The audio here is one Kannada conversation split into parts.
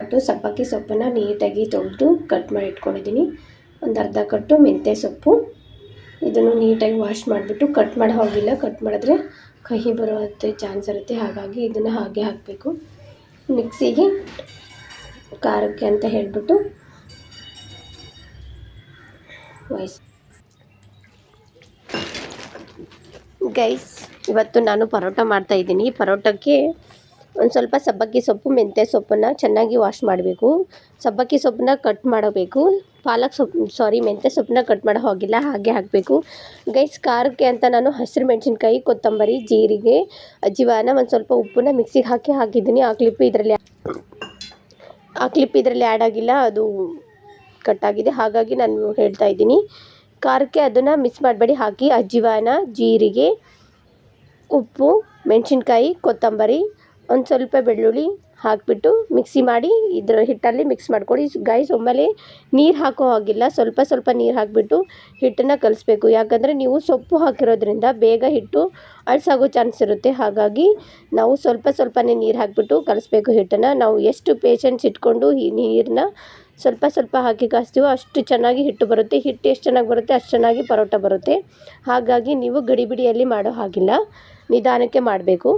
ಕಟ್ಟು ಸಬ್ಬಕ್ಕಿ ಸೊಪ್ಪನ್ನು ನೀಟಾಗಿ ತೊಳೆದು ಕಟ್ ಮಾಡಿ ಇಟ್ಕೊಂಡಿದ್ದೀನಿ. ಒಂದು ಅರ್ಧ ಕಟ್ಟು ಮೆಂತ್ಯ ಸೊಪ್ಪು, ಇದನ್ನು ನೀಟಾಗಿ ವಾಶ್ ಮಾಡಿಬಿಟ್ಟು ಕಟ್ ಮಾಡಿ ಹೋಗಿಲ್ಲ, ಕಟ್ ಮಾಡಿದ್ರೆ ಕಹಿ ಬರುವಂಥ ಚಾನ್ಸ್ ಇರುತ್ತೆ. ಹಾಗಾಗಿ ಇದನ್ನು ಹಾಗೆ ಹಾಕಬೇಕು. ಮಿಕ್ಸಿಗೆ ಖಾರಕ್ಕೆ ಅಂತ ಹೇಳಿಬಿಟ್ಟು ಗೈಸ್, ಇವತ್ತು ನಾನು ಪರೋಟ ಮಾಡ್ತಾಯಿದ್ದೀನಿ. ಪರೋಟಕ್ಕೆ ಒಂದು ಸ್ವಲ್ಪ ಸಬ್ಬಕ್ಕಿ ಸೊಪ್ಪು, ಮೆಂತ್ಯ ಸೊಪ್ಪನ್ನು ಚೆನ್ನಾಗಿ ವಾಶ್ ಮಾಡಬೇಕು. ಸಬ್ಬಕ್ಕಿ ಸೊಪ್ಪನ್ನ ಕಟ್ ಮಾಡಬೇಕು. ಮೆಂತ್ಯ ಸೊಪ್ಪನ್ನ ಕಟ್ ಮಾಡೋ ಹೋಗಿಲ್ಲ, ಹಾಗೆ ಹಾಕಬೇಕು. ಗೈಸ್, ಖಾರಕ್ಕೆ ಅಂತ ನಾನು ಹಸಿರು ಮೆಣಸಿನ್ಕಾಯಿ, ಕೊತ್ತಂಬರಿ, ಜೀರಿಗೆ, ಅಜ್ಜಿವಾನ, ಒಂದು ಸ್ವಲ್ಪ ಉಪ್ಪನ್ನ ಮಿಕ್ಸಿಗೆ ಹಾಕಿದ್ದೀನಿ. ಆ ಕ್ಲಿಪ್ ಇದರಲ್ಲಿ ಆ್ಯಡ್ ಆಗಿಲ್ಲ, ಅದು ಕಟ್ಟಾಗಿದೆ. ಹಾಗಾಗಿ ನಾನು ಹೇಳ್ತಾ ಇದ್ದೀನಿ, ಖಾರಕ್ಕೆ ಅದನ್ನು ಮಿಕ್ಸ್ ಮಾಡಬೇಡಿ, ಹಾಕಿ ಅಜ್ಜಿವಾನ, ಜೀರಿಗೆ, ಉಪ್ಪು, ಮೆಣಸಿನ್ಕಾಯಿ, ಕೊತ್ತಂಬರಿ, ಒಂದು ಸ್ವಲ್ಪ ಬೆಳ್ಳುಳ್ಳಿ ಹಾಕಿಬಿಟ್ಟು ಮಿಕ್ಸಿ ಮಾಡಿ ಇದರ ಹಿಟ್ಟಲ್ಲಿ ಮಿಕ್ಸ್ ಮಾಡ್ಕೊಳ್ಳಿ. ಗೈಸ್, ಒಮ್ಮೆಲೆ ನೀರು ಹಾಕೋ ಹಾಗಿಲ್ಲ, ಸ್ವಲ್ಪ ನೀರು ಹಾಕಿಬಿಟ್ಟು ಹಿಟ್ಟನ್ನು ಕಲಿಸ್ಬೇಕು. ಯಾಕಂದರೆ ನೀವು ಸೊಪ್ಪು ಹಾಕಿರೋದ್ರಿಂದ ಬೇಗ ಹಿಟ್ಟು ಅಳಸಾಗೋ ಚಾನ್ಸ್ ಇರುತ್ತೆ. ಹಾಗಾಗಿ ನಾವು ಸ್ವಲ್ಪನೇ ನೀರು ಹಾಕಿಬಿಟ್ಟು ಕಲಿಸ್ಬೇಕು ಹಿಟ್ಟನ್ನು. ನಾವು ಎಷ್ಟು ಪೇಷನ್ಸ್ ಇಟ್ಕೊಂಡು ಈ ನೀರನ್ನ ಸ್ವಲ್ಪ ಹಾಕಿ ಕಾಸ್ತೀವೋ ಅಷ್ಟು ಚೆನ್ನಾಗಿ ಹಿಟ್ಟು ಬರುತ್ತೆ. ಹಿಟ್ಟು ಎಷ್ಟು ಚೆನ್ನಾಗಿ ಬರುತ್ತೆ ಅಷ್ಟು ಚೆನ್ನಾಗಿ ಪರೋಟ ಬರುತ್ತೆ. ಹಾಗಾಗಿ ನೀವು ಗಡಿಬಿಡಿಯಲ್ಲಿ ಮಾಡೋ ಹಾಗಿಲ್ಲ, ನಿಧಾನಕ್ಕೆ ಮಾಡಬೇಕು.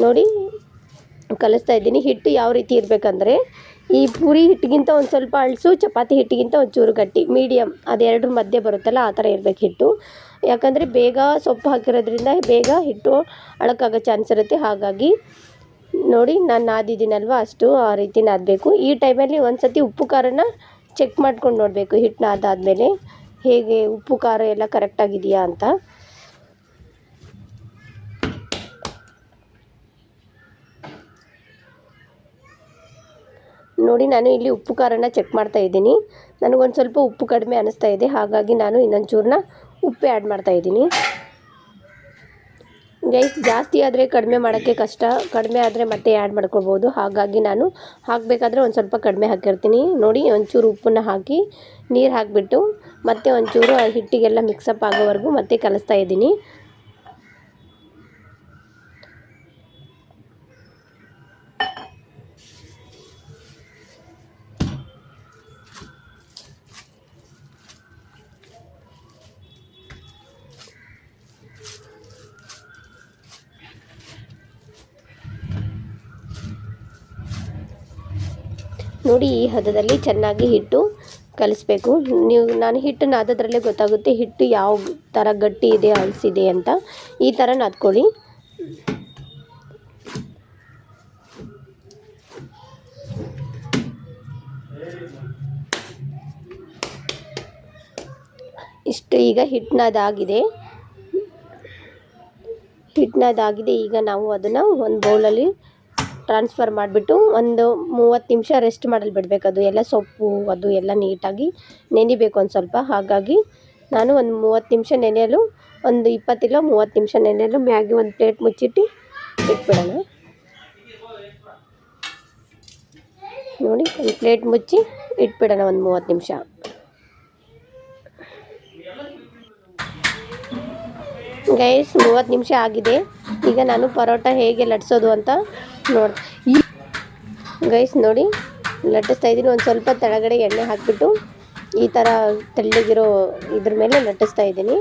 ನೋಡಿ, ಕಲಿಸ್ತಾ ಇದ್ದೀನಿ. ಹಿಟ್ಟು ಯಾವ ರೀತಿ ಇರಬೇಕಂದ್ರೆ, ಈ ಪೂರಿ ಹಿಟ್ಟಿಗಿಂತ ಒಂದು ಸ್ವಲ್ಪ ಅಳಸು, ಚಪಾತಿ ಹಿಟ್ಟಿಗಿಂತ ಒಂಚೂರು ಗಟ್ಟಿ, ಮೀಡಿಯಮ್, ಅದೆರಡರ ಮಧ್ಯೆ ಬರುತ್ತಲ್ಲ ಆ ಥರ ಇರಬೇಕು ಹಿಟ್ಟು. ಯಾಕಂದರೆ ಬೇಗ ಸೊಪ್ಪು ಹಾಕಿರೋದ್ರಿಂದ ಬೇಗ ಹಿಟ್ಟು ಅಳಕ್ಕಾಗೋ ಚಾನ್ಸ್ ಇರುತ್ತೆ. ಹಾಗಾಗಿ ನೋಡಿ, ನಾನು ನಾದಿದ್ದೀನಲ್ವ ಅಷ್ಟು ಆ ರೀತಿ ನಾದಬೇಕು. ಈ ಟೈಮಲ್ಲಿ ಒಂದು ಸತಿ ಉಪ್ಪು ಖಾರನ ಚೆಕ್ ಮಾಡ್ಕೊಂಡು ನೋಡಬೇಕು. ಹಿಟ್ಟು ನಾದಾದಮೇಲೆ ಹೇಗೆ ಉಪ್ಪು ಖಾರ ಎಲ್ಲ ಕರೆಕ್ಟಾಗಿದೆಯಾ ಅಂತ. ನೋಡಿ, ನಾನು ಇಲ್ಲಿ ಉಪ್ಪು ಖಾರನ ಚೆಕ್ ಮಾಡ್ತಾ ಇದ್ದೀನಿ. ನನಗೊಂದು ಸ್ವಲ್ಪ ಉಪ್ಪು ಕಡಿಮೆ ಅನ್ನಿಸ್ತಾ ಇದೆ. ಹಾಗಾಗಿ ನಾನು ಇನ್ನೊಂದು ಚೂರನ್ನ ಉಪ್ಪು ಆ್ಯಡ್ ಮಾಡ್ತಾ ಇದ್ದೀನಿ. ಗೈಸ್, ಜಾಸ್ತಿ ಆದರೆ ಕಡಿಮೆ ಮಾಡೋಕ್ಕೆ ಕಷ್ಟ, ಕಡಿಮೆ ಆದರೆ ಮತ್ತೆ ಆ್ಯಡ್ ಮಾಡ್ಕೊಳ್ಬೋದು. ಹಾಗಾಗಿ ನಾನು ಹಾಕಬೇಕಾದ್ರೆ ಒಂದು ಸ್ವಲ್ಪ ಕಡಿಮೆ ಹಾಕಿರ್ತೀನಿ. ನೋಡಿ, ಒಂಚೂರು ಉಪ್ಪನ್ನು ಹಾಕಿ ನೀರು ಹಾಕಿಬಿಟ್ಟು ಮತ್ತೆ ಒಂಚೂರು ಹಿಟ್ಟಿಗೆಲ್ಲ ಮಿಕ್ಸಪ್ ಆಗೋವರೆಗೂ ಮತ್ತೆ ಕಲಿಸ್ತಾ ಇದ್ದೀನಿ. ನೋಡಿ, ಈ ಹದದಲ್ಲಿ ಚೆನ್ನಾಗಿ ಹಿಟ್ಟು ಕಲಿಸ್ಬೇಕು. ನಾನು ಹಿಟ್ಟು ನಾದೋದ್ರಲ್ಲೇ ಗೊತ್ತಾಗುತ್ತೆ ಹಿಟ್ಟು ಯಾವ ಥರ ಗಟ್ಟಿ ಇದೆ, ಅಳಸಿದೆ ಅಂತ. ಈ ಥರ ನಾದ್ಕೊಳ್ಳಿ. ಇಷ್ಟು ಈಗ ಹಿಟ್ಟನಾದಾಗಿದೆ. ಈಗ ನಾವು ಅದನ್ನು ಒಂದು ಬೌಲಲ್ಲಿ ಟ್ರಾನ್ಸ್ಫರ್ ಮಾಡಿಬಿಟ್ಟು ಒಂದು 30 ನಿಮಿಷ ರೆಸ್ಟ್ ಮಾಡಲು ಬಿಡಬೇಕು. ಅದು ಎಲ್ಲ ಸೊಪ್ಪು ಅದು ಎಲ್ಲ ನೀಟಾಗಿ ನೆನಿಬೇಕು ಒಂದು ಸ್ವಲ್ಪ. ಹಾಗಾಗಿ ನಾನು ಒಂದು 30 ನಿಮಿಷ ನೆನೆಯಲು, ಒಂದು 20 ಇಲ್ಲ 30 ನಿಮಿಷ ನೆನೆಯಲು ಮ್ಯಾಗಿ ಒಂದು ಪ್ಲೇಟ್ ಮುಚ್ಚಿಟ್ಟು ಇಟ್ಬಿಡೋಣ. ನೋಡಿ, ಒಂದು ಪ್ಲೇಟ್ ಮುಚ್ಚಿ ಇಟ್ಬಿಡೋಣ ಒಂದು 30 ನಿಮಿಷ. ಗೈಸ್, 30 ನಿಮಿಷ ಆಗಿದೆ. ಈಗ ನಾನು ಪರೋಟ ಹೇಗೆ ಲಟ್ಸೋದು ಅಂತ ಗೈಸ್ ನೋಡಿ, ಲಟ್ಟಿಸ್ತಾ ಇದ್ದೀನಿ. ಒಂದು ಸ್ವಲ್ಪ ಕೆಳಗಡೆ ಎಣ್ಣೆ ಹಾಕಿಬಿಟ್ಟು ಈ ಥರ ತೆಳ್ಳಗಿರೋ ಇದ್ರ ಮೇಲೆ ಲಟ್ಟಿಸ್ತಾ ಇದ್ದೀನಿ.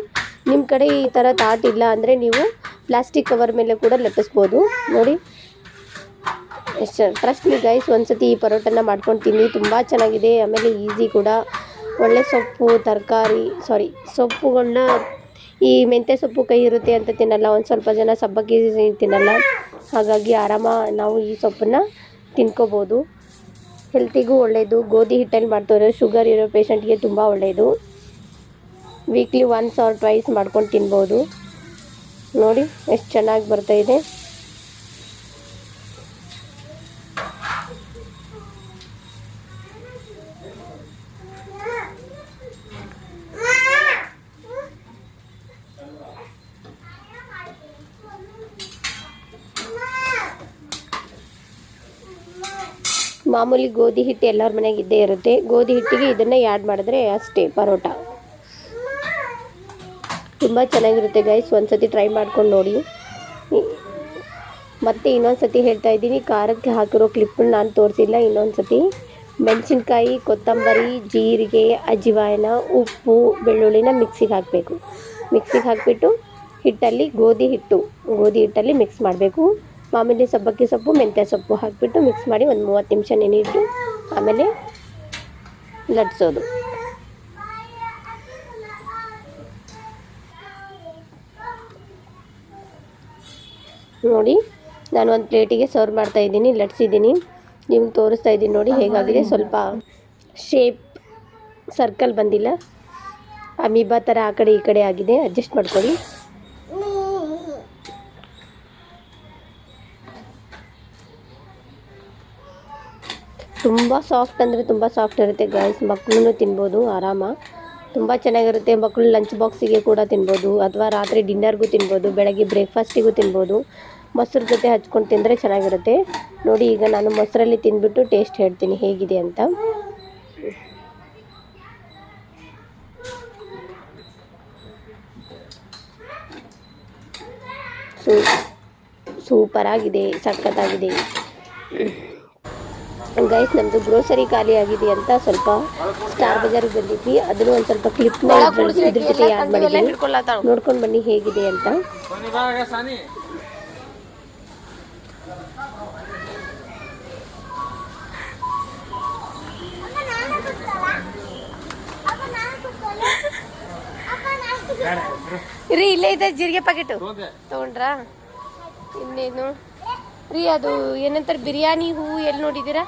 ನಿಮ್ಮ ಕಡೆ ಈ ಥರ ತಾಟ್ ಇಲ್ಲ ಅಂದರೆ ನೀವು ಪ್ಲಾಸ್ಟಿಕ್ ಕವರ್ ಮೇಲೆ ಕೂಡ ಲಟ್ಟಿಸ್ಬೋದು. ನೋಡಿ, ಎಷ್ಟು ಟ್ರಸ್ಟ್ ಮಿ ಗೈಸ್, ಒಂದು ಸತಿ ಈ ಪರೋಟನ ಮಾಡ್ಕೊಂಡು ತಿನ್ನಿ, ತುಂಬ ಚೆನ್ನಾಗಿದೆ. ಆಮೇಲೆ ಈಸಿ ಕೂಡ. ಒಳ್ಳೆ ಸೊಪ್ಪುಗಳನ್ನ ಈ ಮೆಂತ್ಯ ಸೊಪ್ಪು ಕೈ ಇರುತ್ತೆ ಅಂತ ತಿನ್ನಲ್ಲ, ಒಂದು ಸ್ವಲ್ಪ ಜನ ಸಬ್ಬಕ್ಕಿ ತಿನ್ನಲ್ಲ. ಹಾಗಾಗಿ ನಾವು ಈ ಸೊಪ್ಪನ್ನು ತಿನ್ಕೋಬೋದು. ಹೆಲ್ತಿಗೂ ಒಳ್ಳೆಯದು. ಗೋಧಿ ಹಿಟ್ಟಲ್ಲಿ ಮಾಡ್ತಾರೆ, ಶುಗರ್ ಇರೋ ಪೇಷಂಟ್ಗೆ ತುಂಬ ಒಳ್ಳೆಯದು. ವೀಕ್ಲಿ 1 or 2 ಮಾಡ್ಕೊಂಡು ತಿನ್ಬೋದು. ನೋಡಿ, ಎಷ್ಟು ಚೆನ್ನಾಗಿ ಬರ್ತಾಯಿದೆ. ಮಾಮೂಲಿ ಗೋಧಿ ಹಿಟ್ಟು ಎಲ್ಲರ ಮನೆಗೆ ಇದ್ದೇ ಇರುತ್ತೆ. ಗೋಧಿ ಹಿಟ್ಟಿಗೆ ಇದನ್ನು ಆ್ಯಡ್ ಮಾಡಿದ್ರೆ ಅಷ್ಟೇ ಪರೋಟ. ತುಂಬ ಚೆನ್ನಾಗಿರುತ್ತೆ ಗೈಸ್, ಒಂದು ಸತಿ ಟ್ರೈ ಮಾಡ್ಕೊಂಡು ನೋಡಿ. ಮತ್ತು ಇನ್ನೊಂದು ಸತಿ ಹೇಳ್ತಾ ಇದ್ದೀನಿ, ಖಾರಕ್ಕೆ ಹಾಕಿರೋ ಕ್ಲಿಪ್ಪನ್ನು ನಾನು ತೋರಿಸಿಲ್ಲ. ಇನ್ನೊಂದು ಸತಿ ಮೆಣಸಿನ್ಕಾಯಿ, ಕೊತ್ತಂಬರಿ, ಜೀರಿಗೆ, ಅಜ್ವಾಯಿನ, ಉಪ್ಪು, ಬೆಳ್ಳುಳ್ಳಿನ ಮಿಕ್ಸಿಗೆ ಹಾಕಬೇಕು. ಮಿಕ್ಸಿಗೆ ಹಾಕಿಬಿಟ್ಟು ಹಿಟ್ಟಲ್ಲಿ ಗೋಧಿ ಹಿಟ್ಟಲ್ಲಿ ಮಿಕ್ಸ್ ಮಾಡಬೇಕು. ಮಾಮೂಲಿ ಸಬ್ಬಕ್ಕಿ ಸೊಪ್ಪು, ಮೆಂತ್ಯ ಸೊಪ್ಪು ಹಾಕಿಬಿಟ್ಟು ಮಿಕ್ಸ್ ಮಾಡಿ ಒಂದು 30 ನಿಮಿಷ ನೆನೆಯಿಟ್ಟು ಆಮೇಲೆ ಲಟ್ಸೋದು. ನೋಡಿ, ನಾನು ಒಂದು ಪ್ಲೇಟಿಗೆ ಸರ್ವ್ ಮಾಡ್ತಾಯಿದ್ದೀನಿ, ಲಟ್ಸಿದ್ದೀನಿ. ನಿಮ್ಗೆ ತೋರಿಸ್ತಾ ಇದ್ದೀನಿ ನೋಡಿ ಹೇಗಾಗಿದೆ. ಸ್ವಲ್ಪ ಶೇಪ್ ಸರ್ಕಲ್ ಬಂದಿಲ್ಲ, ಅಮೀಬಾ ಥರ ಆ ಕಡೆ ಈ ಕಡೆ ಆಗಿದೆ. ಅಡ್ಜಸ್ಟ್ ಮಾಡ್ಕೊಳ್ಳಿ. ತುಂಬ ಸಾಫ್ಟ್ ಅಂದರೆ ತುಂಬ ಸಾಫ್ಟ್ ಇರುತ್ತೆ ಗೈಸ್. ಮಕ್ಕಳು ತಿನ್ಬೋದು ಆರಾಮ, ತುಂಬ ಚೆನ್ನಾಗಿರುತ್ತೆ. ಮಕ್ಕಳು ಲಂಚ್ ಬಾಕ್ಸಿಗೆ ಕೂಡ ತಿನ್ಬೋದು, ಅಥವಾ ರಾತ್ರಿ ಡಿನ್ನರ್ಗೂ ತಿನ್ಬೋದು, ಬೆಳಗ್ಗೆ ಬ್ರೇಕ್ಫಾಸ್ಟಿಗೂ ತಿನ್ಬೋದು. ಮೊಸರು ಜೊತೆ ಹಚ್ಕೊಂಡು ತಿಂದರೆ ಚೆನ್ನಾಗಿರುತ್ತೆ. ನೋಡಿ, ಈಗ ನಾನು ಮೊಸರಲ್ಲಿ ತಿಂದ್ಬಿಟ್ಟು ಟೇಸ್ಟ್ ಹೇಳ್ತೀನಿ ಹೇಗಿದೆ ಅಂತ. ಸೂಪರಾಗಿದೆ, ಸಖತ್ತಾಗಿದೆ ಗೈಸ್. ನಮ್ಮದು ಗ್ರೋಸರಿ ಖಾಲಿ ಆಗಿದೆ ಅಂತ ಸ್ವಲ್ಪ ಸ್ಟಾರ್ ಬಜಾರ್ಗೆ ಬಂದಿದ್ವಿ. ಅದನ್ನು ಒಂದು ಸ್ವಲ್ಪ ಕ್ಲಿಪ್ನ ಇದ್ರ ಜೊತೆ ಆ್ಯಡ್ ಮಾಡಿದ್ದೀನಿ, ನೋಡ್ಕೊಂಡು ಬನ್ನಿ ಹೇಗಿದೆ ಅಂತ. ರೀ ಇಲ್ಲೇ ಇದೆ ಜೀರಿಗೆ ಪ್ಯಾಕೆಟು ತಗೊಂಡ್ರಾ? ಇನ್ನೇನು ರೀ, ಅದು ಏನಂತಾರೆ ಬಿರಿಯಾನಿ ಹೂವು ಎಲ್ಲಿ ನೋಡಿದ್ದೀರಾ?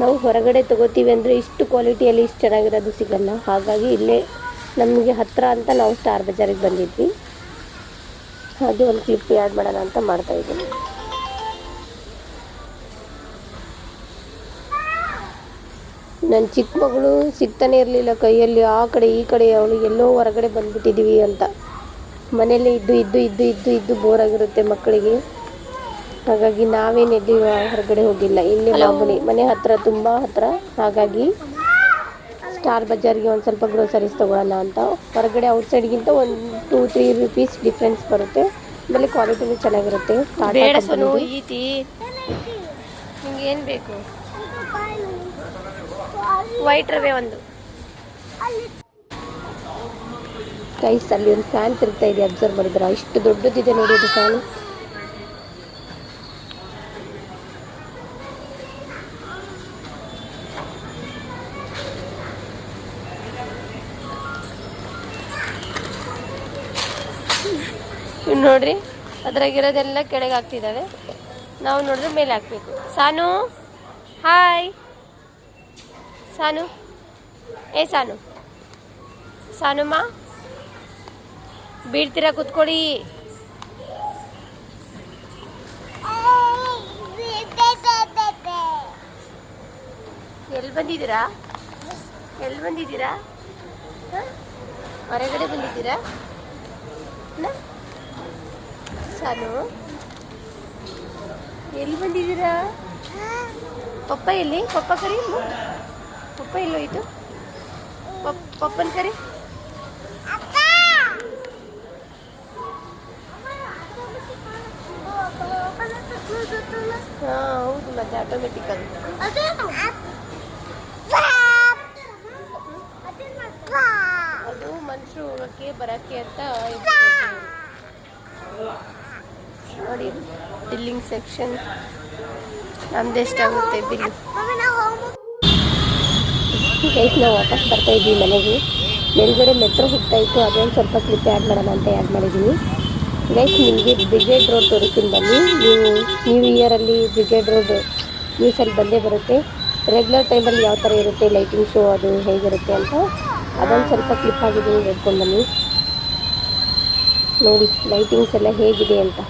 ನಾವು ಹೊರಗಡೆ ತಗೋತೀವಿ ಅಂದರೆ ಇಷ್ಟು ಕ್ವಾಲಿಟಿಯಲ್ಲಿ ಇಷ್ಟು ಚೆನ್ನಾಗಿರೋದು ಸಿಗಲ್ಲ. ಹಾಗಾಗಿ ಇಲ್ಲೇ ನಮಗೆ ಹತ್ತಿರ ಅಂತ ನಾವು ಸ್ಟಾರ್ ಬಜಾರಿಗೆ ಬಂದಿದ್ವಿ. ಹಾಗೆ ಒಂದು ಕ್ಲಿಪ್ ಆ್ಯಡ್ ಮಾಡೋಣ ಅಂತ ಮಾಡ್ತಾಯಿದ್ದೀನಿ. ನನ್ನ ಚಿಕ್ಕ ಮಗಳು ಸಿಗ್ತಾನೆ ಇರಲಿಲ್ಲ ಕೈಯಲ್ಲಿ, ಆ ಕಡೆ ಈ ಕಡೆ. ಅವಳು ಎಲ್ಲೋ ಹೊರಗಡೆ ಬಂದುಬಿಟ್ಟಿದ್ದೀವಿ ಅಂತ. ಮನೆಯಲ್ಲೇ ಇದ್ದು ಬೋರ್ ಆಗಿರುತ್ತೆ ಮಕ್ಕಳಿಗೆ. ಹಾಗಾಗಿ ನಾವೇನು ಎಲ್ಲಿ ಹೊರಗಡೆ ಹೋಗಿಲ್ಲ, ಇಲ್ಲಿ ಮಾಮೂಲಿ ಮನೆ ಹತ್ತಿರ, ತುಂಬ ಹತ್ತಿರ. ಹಾಗಾಗಿ ಸ್ಟಾರ್ ಬಜಾರ್ಗೆ ಒಂದು ಸ್ವಲ್ಪ ಗ್ರೋಸರೀಸ್ ತೊಗೊಳ್ಳೋಣ ಅಂತ. ಹೊರಗಡೆ ಔಟ್ಸೈಡ್ಗಿಂತ ಒಂದು 2-3 ರೂಪೀಸ್ ಡಿಫ್ರೆನ್ಸ್ ಬರುತ್ತೆ. ಆಮೇಲೆ ಕ್ವಾಲಿಟಿನೂ ಚೆನ್ನಾಗಿರುತ್ತೆ. ನಿಮ್ಗೆ ಏನು ಬೇಕು? ವೈಟ್ ರವೆ ಒಂದು ಗೈಸ್. ಅಲ್ಲಿ ಒಂದು ಫ್ಯಾನ್ ತಿರುಗ್ತಾ ಇದೆ, ಅಬ್ಸರ್ವ್ ಮಾಡಿದ್ರೆ ಇಷ್ಟು ದೊಡ್ಡದಿದೆ ನೋಡಿ ಅದು ಫ್ಯಾನ್. ನೋಡ್ರಿ, ಅದ್ರಾಗಿರೋದೆಲ್ಲ ಕೆಳಗೆ ಹಾಕ್ತಿದ್ದಾವೆ. ನಾವು ನೋಡಿದ್ರೆ ಮೇಲೆ ಹಾಕ್ಬೇಕು. ಸಾನು, ಹಾಯ್ ಸಾನು. ಸಾನು, ಸಾನುಮ್ಮ ಬೀಳ್ತೀರಾ? ಕೂತ್ಕೊಳ್ಳಿ. ಎಲ್ಲಿ ಬಂದಿದ್ದೀರಾ? ಹೊರಗಡೆ ಬಂದಿದ್ದೀರಾ? ಸಾನು, ಎಲ್ಲಿ ಬಂದಿದ್ದೀರಾ? ಪಪ್ಪ ಎಲ್ಲಿ? ಪಪ್ಪ ಕರಿ. ಪಪ್ಪ ಎಲ್ಲೋಯ್ತು? ಪಪ್ಪನ ಕರಿ. ಹಾಂ ಹೌದು, ಮತ್ತೆ ಆಟೋಮೆಟಿಕ್ ಅದು ಮನುಷ್ಯರು ಹೋಗೋಕ್ಕೆ ಬರೋಕ್ಕೆ ಅಂತ. ನೋಡಿ, ಬಿಲ್ಲಿಂಗ್ ಸೆಕ್ಷನ್ ನಮ್ದು ಎಷ್ಟಾಗುತ್ತೆ ಬಿಲ್. ಗೈಸ್, ನಾವು ವಾಪಸ್ ಬರ್ತಾ ಇದ್ವಿ ಮನೆಗೆ. ಮೇಲ್ಗಡೆ ಮೆಟ್ರೋ ಹೋಗ್ತಾ ಇತ್ತು, ಅದೊಂದು ಸ್ವಲ್ಪ ಕ್ಲಿಪ್ ಆ್ಯಡ್ ಮಾಡೋಣ ಅಂತ ಆ್ಯಡ್ ಮಾಡಿದ್ದೀನಿ ಗೈಸ್. ನಿಮಗೆ ಬ್ರಿಗೇಡ್ ರೋಡ್ ತೋರಿಸ್ತೀನಿ ಬನ್ನಿ. ನೀವು ನ್ಯೂ ಇಯರಲ್ಲಿ ಬ್ರಿಗೇಡ್ ರೋಡ್ ನ್ಯೂಸಲ್ಲಿ ಬಂದೇ ಬರುತ್ತೆ. ರೆಗ್ಯುಲರ್ ಟೈಮಲ್ಲಿ ಯಾವ ಥರ ಇರುತ್ತೆ ಲೈಟಿಂಗ್ ಶೋ, ಅದು ಹೇಗಿರುತ್ತೆ ಅಂತ ಅದೊಂದು ಸ್ವಲ್ಪ ಕ್ಲಿಪ್ ಆಗಿದ್ದೀನಿ, ನೋಡ್ಕೊಂಡು ಬನ್ನಿ. ನೋಡಿ ಲೈಟಿಂಗ್ಸ್ ಎಲ್ಲ ಹೇಗಿದೆ ಅಂತ.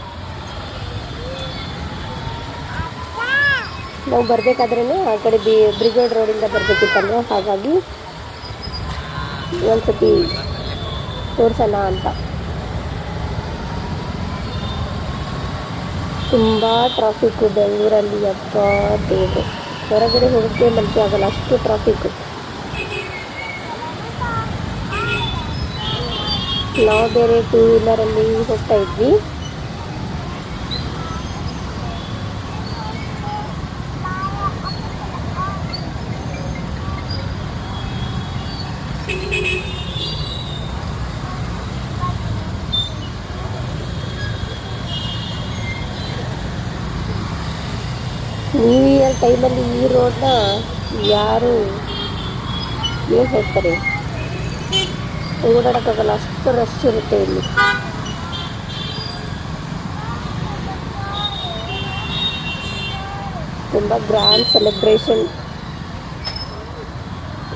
ನಾವು ಬರಬೇಕಾದ್ರೇ ಆ ಕಡೆ ಬ್ರಿಗೇಡ್ ರೋಡಿಂದ ಬರಬೇಕಿತ್ತಲ್ವ, ಹಾಗಾಗಿ ಒಂದು ಸತಿ ತೋರಿಸೋಣ ಅಂತ. ತುಂಬ ಟ್ರಾಫಿಕ್ಕು ಬೆಂಗಳೂರಲ್ಲಿ, ಅಪ್ಪ ದೇವ್ರೆ, ಹೊರಗಡೆ ಹೋಗೋಕ್ಕೆ ಮನಸ್ಸೇ ಆಗಲ್ಲ, ಅಷ್ಟು ಟ್ರಾಫಿಕ್ಕು. ನಾವು ಬೇರೆ ಟೂ ವೀಲರಲ್ಲಿ ಹೋಗ್ತಾ ಇದ್ವಿ. ನ್ಯೂ ಇಯರ್ ಟೈಮಲ್ಲಿ ಈ ರೋಡ್ನ ಯಾರು ಏನು ಹೇಳ್ತಾರೆ, ಓಡಾಡೋಕ್ಕಾಗಲ್ಲ, ಅಷ್ಟು ರಶ್ ಇರುತ್ತೆ ಇಲ್ಲಿ. ತುಂಬ ಗ್ರ್ಯಾಂಡ್ ಸೆಲೆಬ್ರೇಷನ್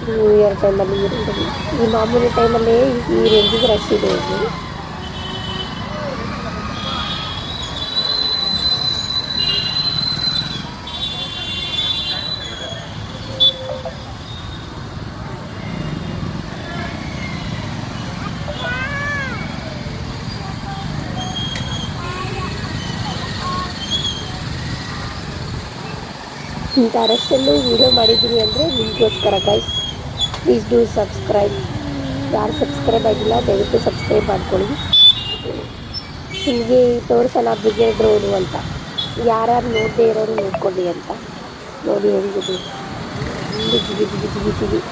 ನ್ಯೂ ಇಯರ್ ಟೈಮಲ್ಲಿ ಈ ರೋಡಲ್ಲಿ. ಈ ಮಾಮೂಲಿ ಟೈಮಲ್ಲೇ ಈ ರೇಂಜಿಗೆ ರಶ್ ಇದೆ ಇಲ್ಲಿ. ಇಂಥ ರಶಲ್ಲೂ ವೀಡಿಯೋ ಮಾಡಿದ್ದೀನಿ ಅಂದರೆ ನಿಮಗೋಸ್ಕರ ಗೈಸ್. Please do subscribe. ಯಾರು ಸಬ್ಸ್ಕ್ರೈಬ್ ಆಗಿಲ್ಲ ದಯವಿಟ್ಟು ಸಬ್ಸ್ಕ್ರೈಬ್ ಮಾಡ್ಕೊಳ್ಳಿ. ನಿಮಗೆ ತೋರಿಸೋಣ ಬ್ರಿಗೇಡ್ ರೋಡು ಅಂತ, ಯಾರ್ಯಾರು ನೋಡದೇ ಇರೋರು ನೋಡ್ಕೊಳ್ಳಿ ಅಂತ. ನೋಡಿ ಹೆಂಗಿದೆ ಜಿಗಿ ಜಿಗಿ ಜಿಗಿ ಜಿಗಿ.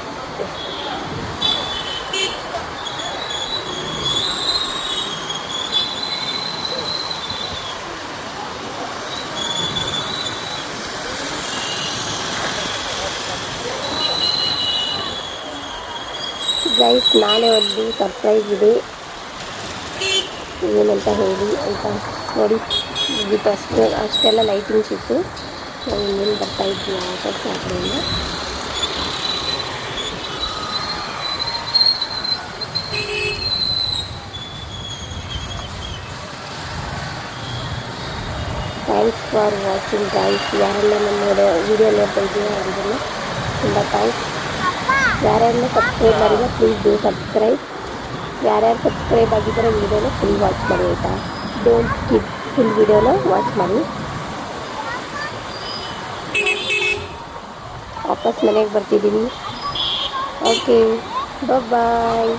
ಗೈಸ್ ನಾಳೆ ಒಂದು ಸರ್ಪ್ರೈಸ್ ಇದೆ, ಏನಂತ ಹೇಳಿ ಅಂತ ನೋಡಿ. ಮುಗೀತು ಅಷ್ಟೆಲ್ಲ ಲೈಟಿಂಗ್ಸ್ ಇತ್ತು. ನಾವು ಇನ್ನೇನು ಬರ್ತಾ ಇದ್ವಿ ವಾಪಸ್ ಆ ಕಡೆಯಿಂದ. Thanks for watching guys. ಯಾರೆಲ್ಲ ನನ್ನ ವಿಡಿಯೋ ನೋಡ್ತಾ ಇದ್ದೀವಿ ಅವರಿಗೆಲ್ಲ ತುಂಬ ಥ್ಯಾಂಕ್ಸ್. ಯಾರ್ಯಾರನ್ನ ಸಬ್ಸ್ಕ್ರೈಬ್ ಮಾಡಿದ್ರೆ ಪ್ಲೀಸ್ ಡೂ ಸಬ್ಸ್ಕ್ರೈಬ್. ಯಾರ್ಯಾರು ಸಬ್ಸ್ಕ್ರೈಬ್ ಆಗಿದ್ದಾರೆ ವಿಡಿಯೋನ ಫುಲ್ ವಾಚ್ ಮಾಡಿ ಆಯಿತಾ. ಡೋಂಟ್ ಸ್ಕಿಪ್, ಫುಲ್ ವಿಡಿಯೋನ ವಾಚ್ ಮಾಡಿ. ವಾಪಸ್ ಮನೆಗೆ ಬರ್ತಿದ್ದೀನಿ. ಓಕೆ, ಬಾಯ್.